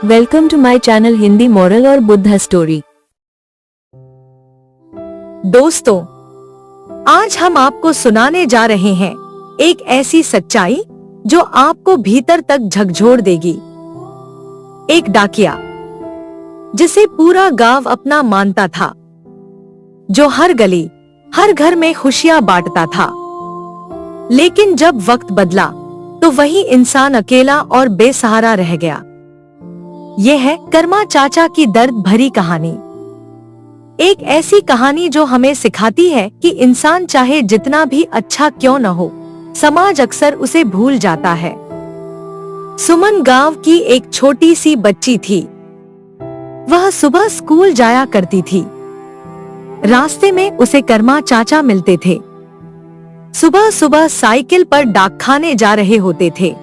Welcome to my channel Hindi moral और Buddha story. दोस्तों, आज हम आपको सुनाने जा रहे हैं एक ऐसी सच्चाई जो आपको भीतर तक झकझोर देगी। एक डाकिया जिसे पूरा गांव अपना मानता था, जो हर गली हर घर में खुशियां बांटता था। लेकिन जब वक्त बदला तो वही इंसान अकेला और बेसहारा रह गया। यह है कर्मा चाचा की दर्द भरी कहानी। एक ऐसी कहानी जो हमें सिखाती है कि इंसान चाहे जितना भी अच्छा क्यों न हो, समाज अक्सर उसे भूल जाता है। सुमन गांव की एक छोटी सी बच्ची थी। वह सुबह स्कूल जाया करती थी। रास्ते में उसे कर्मा चाचा मिलते थे। सुबह सुबह साइकिल पर डाकखाने जा रहे होते थे।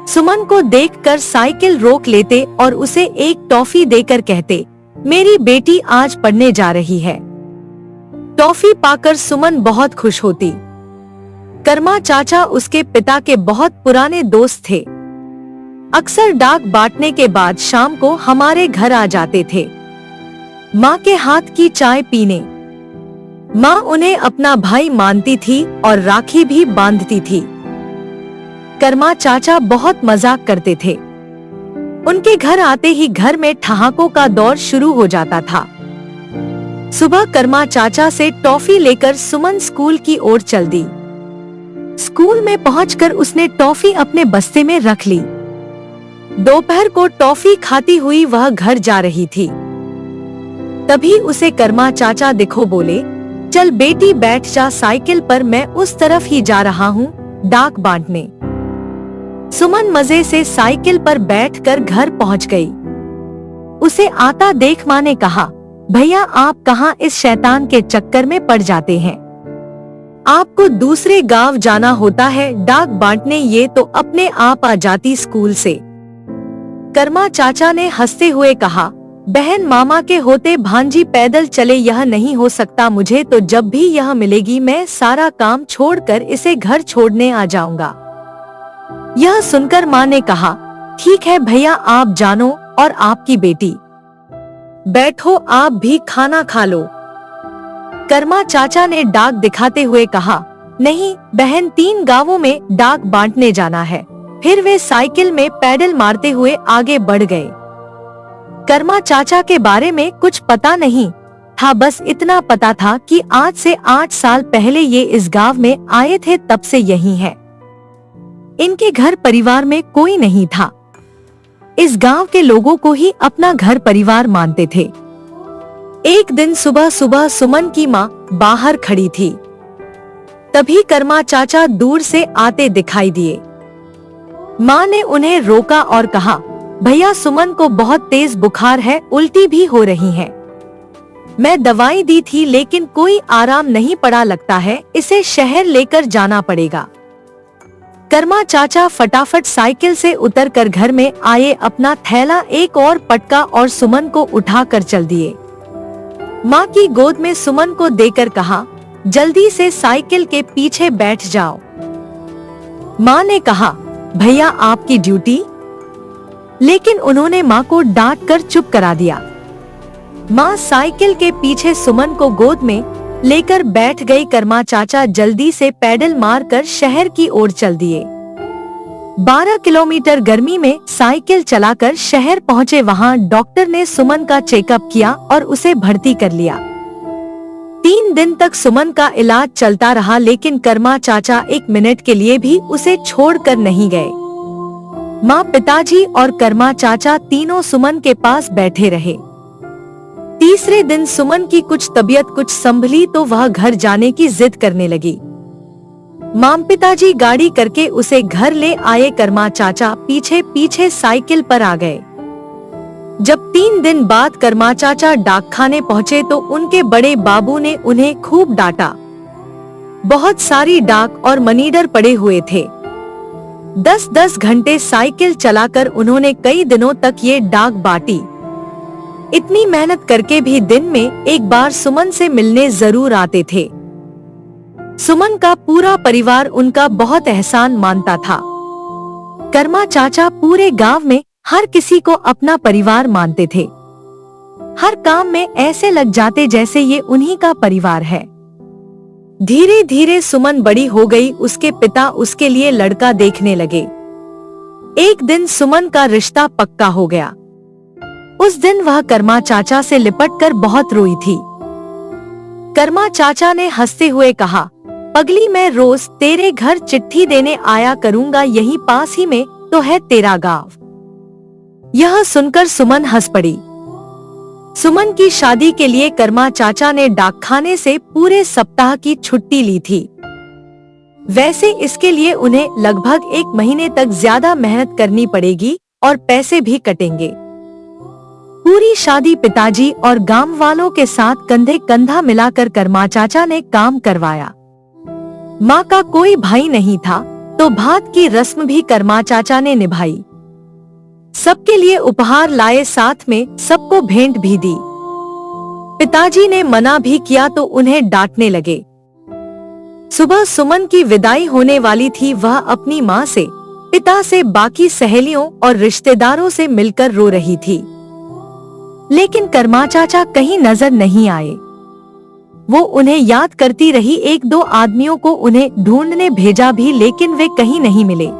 सुमन को देखकर साइकिल रोक लेते और उसे एक टॉफी देकर कहते, मेरी बेटी आज पढ़ने जा रही है। टॉफी पाकर सुमन बहुत खुश होती। कर्मा चाचा उसके पिता के बहुत पुराने दोस्त थे। अक्सर डाक बांटने के बाद शाम को हमारे घर आ जाते थे, माँ के हाथ की चाय पीने। माँ उन्हें अपना भाई मानती थी और राखी भी बांधती थी। कर्मा चाचा बहुत मजाक करते थे। उनके घर आते ही घर में ठहाकों का दौर शुरू हो जाता था। सुबह कर्मा चाचा से टॉफी लेकर सुमन स्कूल की ओर चल दी। स्कूल में पहुंचकर उसने टॉफी अपने बस्ते में रख ली। दोपहर को टॉफी खाती हुई वह घर जा रही थी। तभी उसे कर्मा चाचा दिखो बोले, चल बेटी बैठ जा साइकिल पर, मैं उस तरफ ही जा रहा हूँ डाक बांटने। सुमन मजे से साइकिल पर बैठकर घर पहुंच गई। उसे आता देख माँ ने कहा, भैया आप कहाँ इस शैतान के चक्कर में पड़ जाते हैं? आपको दूसरे गांव जाना होता है डाक बांटने, ये तो अपने आप आ जाती स्कूल से। कर्मा चाचा ने हंसते हुए कहा, बहन मामा के होते भांजी पैदल चले यह नहीं हो सकता। मुझे तो जब भी यह मिलेगी मैं सारा काम छोड़कर इसे घर छोड़ने आ जाऊंगा। यह सुनकर माँ ने कहा, ठीक है भैया आप जानो और आपकी बेटी बैठो, आप भी खाना खा लो। कर्मा चाचा ने डाक दिखाते हुए कहा, नहीं बहन 3 गांवों में डाक बांटने जाना है। फिर वे साइकिल में पैडल मारते हुए आगे बढ़ गए। कर्मा चाचा के बारे में कुछ पता नहीं था, बस इतना पता था कि आज से 8 साल पहले ये इस गांव में आए थे, तब से यही है। इनके घर परिवार में कोई नहीं था। इस गांव के लोगों को ही अपना घर परिवार मानते थे। एक दिन सुबह सुबह सुमन की माँ बाहर खड़ी थी। तभी कर्मा चाचा दूर से आते दिखाई दिए। माँ ने उन्हें रोका और कहा, भैया सुमन को बहुत तेज बुखार है, उल्टी भी हो रही है। मैं दवाई दी थी लेकिन कोई आराम नहीं पड़ा, लगता है इसे शहर लेकर जाना पड़ेगा। कर्मा चाचा फटाफट साइकिल से उतरकर घर में आए, अपना थैला एक और पटका और सुमन को उठाकर चल दिए। माँ की गोद में सुमन को देकर कहा, जल्दी से साइकिल के पीछे बैठ जाओ। माँ ने कहा, भैया आपकी ड्यूटी। लेकिन उन्होंने माँ को डांट कर चुप करा दिया। माँ साइकिल के पीछे सुमन को गोद में लेकर बैठ गई। कर्मा चाचा जल्दी से पैडल मारकर शहर की ओर चल दिए। 12 किलोमीटर गर्मी में साइकिल चलाकर शहर पहुंचे। वहां डॉक्टर ने सुमन का चेकअप किया और उसे भर्ती कर लिया। 3 दिन तक सुमन का इलाज चलता रहा, लेकिन कर्मा चाचा 1 मिनट के लिए भी उसे छोड़कर नहीं गए। माँ, पिताजी और कर्मा चाचा तीनों सुमन के पास बैठे रहे। तीसरे दिन सुमन की कुछ तबीयत कुछ संभली तो वह घर जाने की जिद करने लगी। माँ पिताजी गाड़ी करके उसे घर ले आए। कर्मा चाचा पीछे पीछे साइकिल पर आ गए। जब 3 दिन बाद कर्मा चाचा डाकखाने पहुँचे तो उनके बड़े बाबू ने उन्हें खूब डांटा। बहुत सारी डाक और मनीडर पड़े हुए थे। 10-10 घंटे साइकिल चलाकर उन्होंने कई दिनों तक ये डाक बांटी। इतनी मेहनत करके भी दिन में एक बार सुमन से मिलने जरूर आते थे। सुमन का पूरा परिवार उनका बहुत एहसान मानता था। कर्मा चाचा पूरे गांव में हर किसी को अपना परिवार मानते थे। हर काम में ऐसे लग जाते जैसे ये उन्हीं का परिवार है। धीरे धीरे सुमन बड़ी हो गई। उसके पिता उसके लिए लड़का देखने लगे। एक दिन सुमन का रिश्ता पक्का हो गया। उस दिन वह कर्मा चाचा से लिपटकर बहुत रोई थी। कर्मा चाचा ने हंसते हुए कहा, पगली, मैं रोज तेरे घर चिट्ठी देने आया करूंगा, यहीं पास ही में तो है तेरा गांव। यह सुनकर सुमन हंस पड़ी। सुमन की शादी के लिए कर्मा चाचा ने डाकखाने से पूरे सप्ताह की छुट्टी ली थी। वैसे इसके लिए उन्हें लगभग 1 महीने तक ज्यादा मेहनत करनी पड़ेगी और पैसे भी कटेंगे। पूरी शादी पिताजी और गांव वालों के साथ कंधे कंधा मिलाकर कर्मा चाचा ने काम करवाया। माँ का कोई भाई नहीं था तो भात की रस्म भी कर्मा चाचा ने निभाई। सबके लिए उपहार लाए, साथ में सबको भेंट भी दी। पिताजी ने मना भी किया तो उन्हें डांटने लगे। सुबह सुमन की विदाई होने वाली थी। वह अपनी माँ से, पिता से, बाकी सहेलियों और रिश्तेदारों से मिलकर रो रही थी। लेकिन कर्मा चाचा कहीं नजर नहीं आए। वो उन्हें याद करती रही। 1-2 आदमियों को उन्हें ढूंढने भेजा भी, लेकिन वे कहीं नहीं मिले।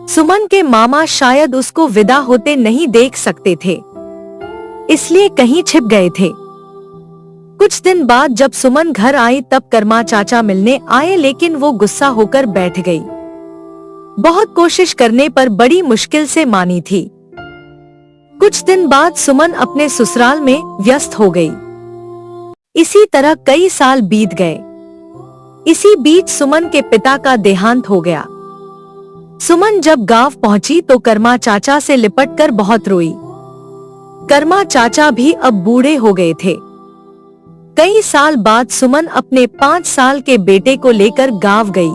सुमन के मामा शायद उसको विदा होते नहीं देख सकते थे, इसलिए कहीं छिप गए थे। कुछ दिन बाद जब सुमन घर आई तब कर्मा चाचा मिलने आए, लेकिन वो गुस्सा होकर बैठ गई। बहुत कोशिश करने पर बड़ी मुश्किल से मानी थी। कुछ दिन बाद सुमन अपने ससुराल में व्यस्त हो गई। इसी तरह कई साल बीत गए। इसी बीच सुमन के पिता का देहांत हो गया। सुमन जब गांव पहुंची तो कर्मा चाचा से लिपटकर बहुत रोई। कर्मा चाचा भी अब बूढ़े हो गए थे। कई साल बाद सुमन अपने 5 साल के बेटे को लेकर गांव गई।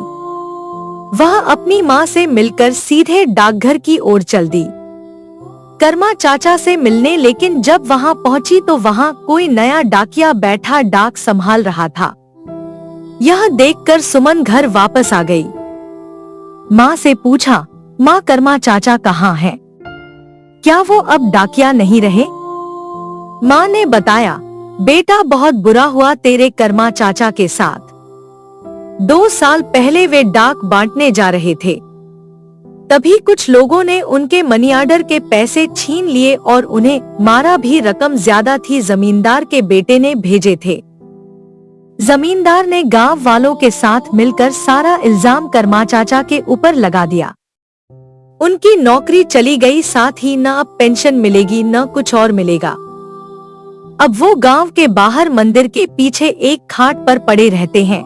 वह अपनी मां से मिलकर सीधे डाकघर की ओर चल दी, कर्मा चाचा से मिलने। लेकिन जब वहां पहुंची तो वहां कोई नया डाकिया बैठा डाक संभाल रहा था। यह देखकर सुमन घर वापस आ गई। माँ से पूछा, माँ, कर्मा चाचा कहाँ हैं? क्या वो अब डाकिया नहीं रहे? माँ ने बताया, बेटा, बहुत बुरा हुआ तेरे कर्मा चाचा के साथ। 2 साल पहले वे डाक बांटने जा रहे थे। तभी कुछ लोगों ने उनके मनी ऑर्डर के पैसे छीन लिए और उन्हें मारा भी। रकम ज्यादा थी, जमींदार के बेटे ने भेजे थे। जमींदार ने गांव वालों के साथ मिलकर सारा इल्जाम कर्मा चाचा के ऊपर लगा दिया। उनकी नौकरी चली गई, साथ ही न अब पेंशन मिलेगी न कुछ और मिलेगा। अब वो गांव के बाहर मंदिर के पीछे एक खाट पर पड़े रहते हैं।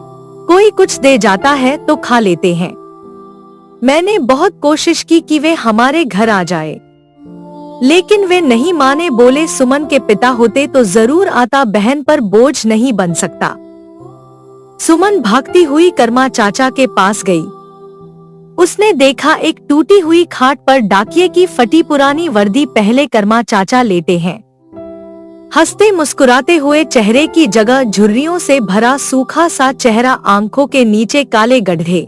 कोई कुछ दे जाता है तो खा लेते हैं। मैंने बहुत कोशिश की कि वे हमारे घर आ जाए, लेकिन वे नहीं माने। बोले, सुमन के पिता होते तो जरूर आता, बहन पर बोझ नहीं बन सकता। सुमन भागती हुई कर्मा चाचा के पास गई। उसने देखा एक टूटी हुई खाट पर डाकिये की फटी पुरानी वर्दी पहले कर्मा चाचा लेटे हैं। हंसते मुस्कुराते हुए चेहरे की जगह झुर्रियों से भरा सूखा सा चेहरा, आंखों के नीचे काले गड्ढे।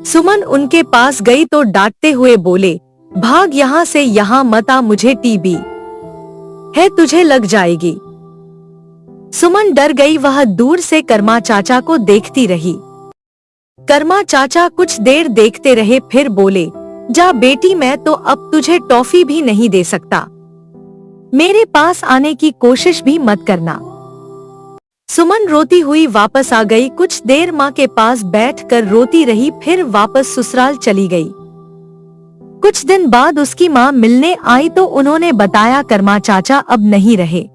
सुमन उनके पास गई तो डांटते हुए बोले, भाग यहाँ से, यहाँ मत आ, मुझे टीबी है, तुझे लग जाएगी। सुमन डर गई। वह दूर से कर्मा चाचा को देखती रही। कर्मा चाचा कुछ देर देखते रहे, फिर बोले, जा बेटी, मैं तो अब तुझे टॉफी भी नहीं दे सकता। मेरे पास आने की कोशिश भी मत करना। सुमन रोती हुई वापस आ गई। कुछ देर माँ के पास बैठकर रोती रही, फिर वापस ससुराल चली गई। कुछ दिन बाद उसकी माँ मिलने आई तो उन्होंने बताया, कर्मा चाचा अब नहीं रहे।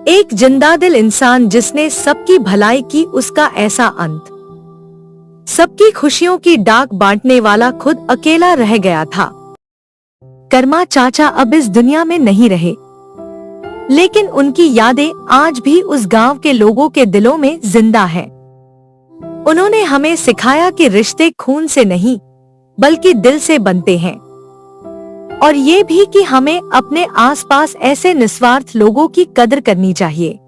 एक जिंदादिल इंसान जिसने सबकी भलाई की, उसका ऐसा अंत। सबकी खुशियों की डाक बांटने वाला खुद अकेला रह गया था। कर्मा चाचा अब इस दुनिया में नहीं रहे, लेकिन उनकी यादें आज भी उस गांव के लोगों के दिलों में जिंदा है। उन्होंने हमें सिखाया कि रिश्ते खून से नहीं बल्कि दिल से बनते हैं, और ये भी कि हमें अपने आसपास ऐसे निस्वार्थ लोगों की कदर करनी चाहिए,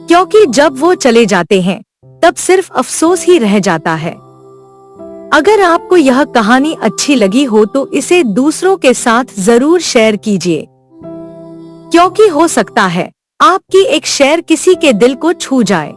क्योंकि जब वो चले जाते हैं तब सिर्फ अफसोस ही रह जाता है। अगर आपको यह कहानी अच्छी लगी हो तो इसे दूसरों के साथ जरूर शेयर कीजिए, क्योंकि हो सकता है आपकी एक शेयर किसी के दिल को छू जाए।